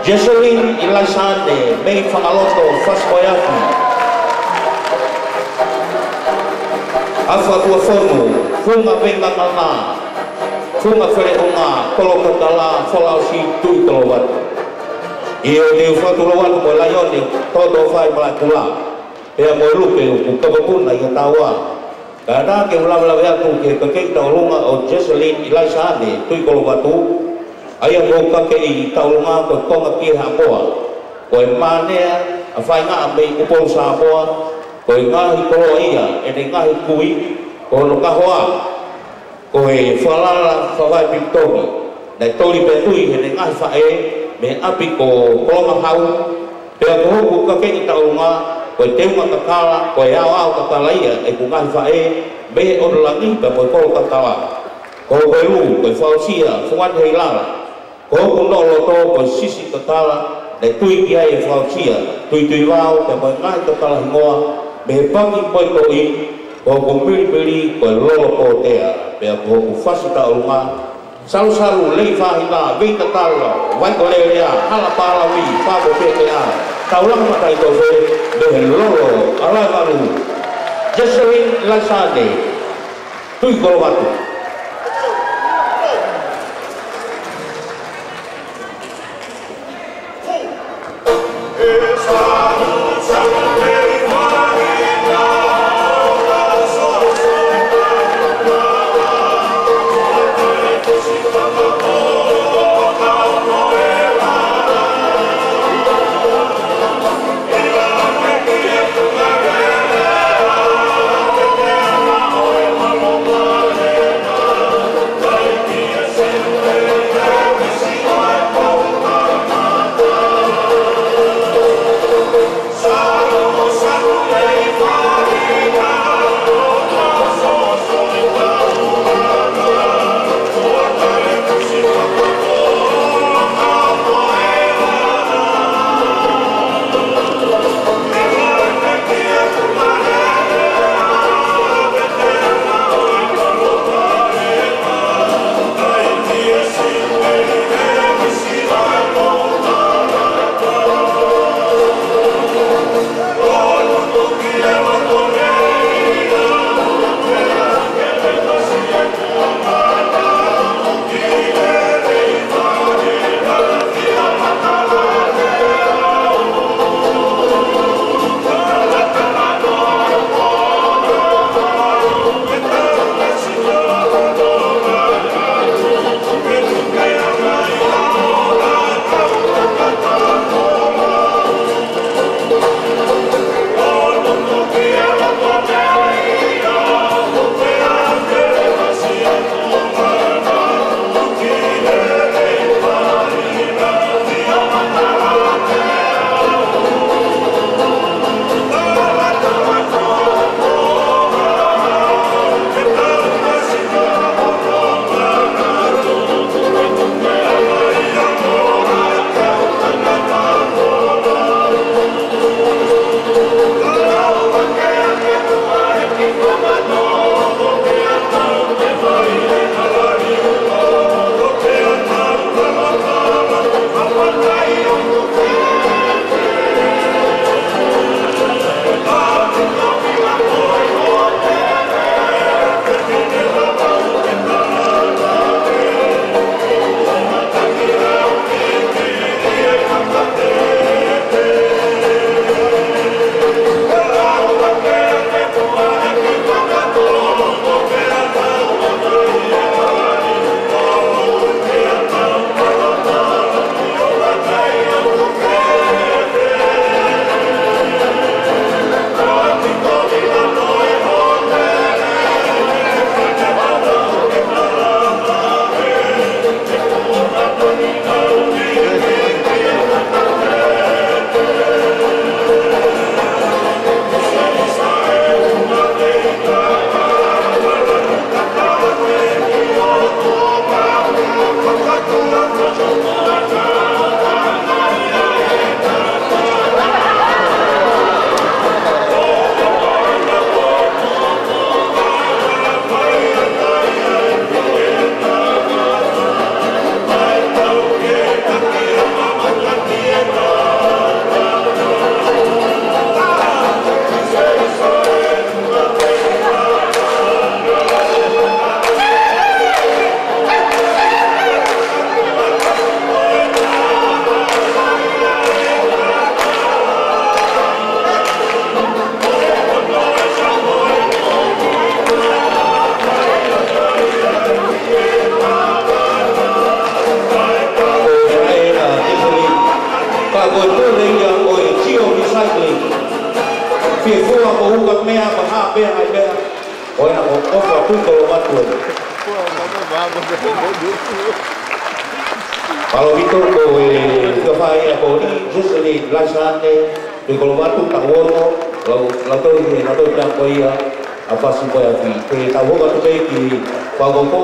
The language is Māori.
Jesselyn Ilaisane, May Whakaloto, Faskoyaki. Afa Tuafono, Funga Venga Ngana, Funga Fereunga, Kolokatala, Folausi, Tui Kolowat. Iyo Deu Fatulawat, Molayoni, Todo Fai Malakula. Pea Moilupe, Ukabapuna, Yatawa. Kada ke ulang tu ke kakek taulunga o Jesselyn Ilaisane, Tui Kolowatu. Ayah boka ke i taulunga ko konga ki hapoa. Koe mane afai nga amei upol sa hapoa. Koe ngahi kolo ia, ene ngahi kui, kono kahoa. Koe falala fawai pintongi. Nai toli petui ene ngahi fae, me api ko kolonga hau. Pea kohoku kakek i taulunga, koe teunga kakala, koe au kakala ia, e ku ngahi fae, me odolangi pa koe kolo kakala. Koe lu, koe fausia, fungan hei lala. Ko kuno loto ko sisi kakala le tui kia e fausia tui rau te mai ngai kakala hingoa me pangi poi ko i ko kumbili ko lolo ko tea pe ko fasi ta ulunga salu lei fahina vei kakala vai ko lea hala pala wi fa ko tea taulang matai ko ve be lolo ala malu Jesselyn Ilaisane tui Kolowatu. Sorrow. mea maha pea ai pea. Oi na ko fa tu ko watu. Kalau itu kowe kafaya ko ni justru lasane di kalau watu tak wono lalu ni nato jang ko ia apa supaya kita tahu batu baik di pagoko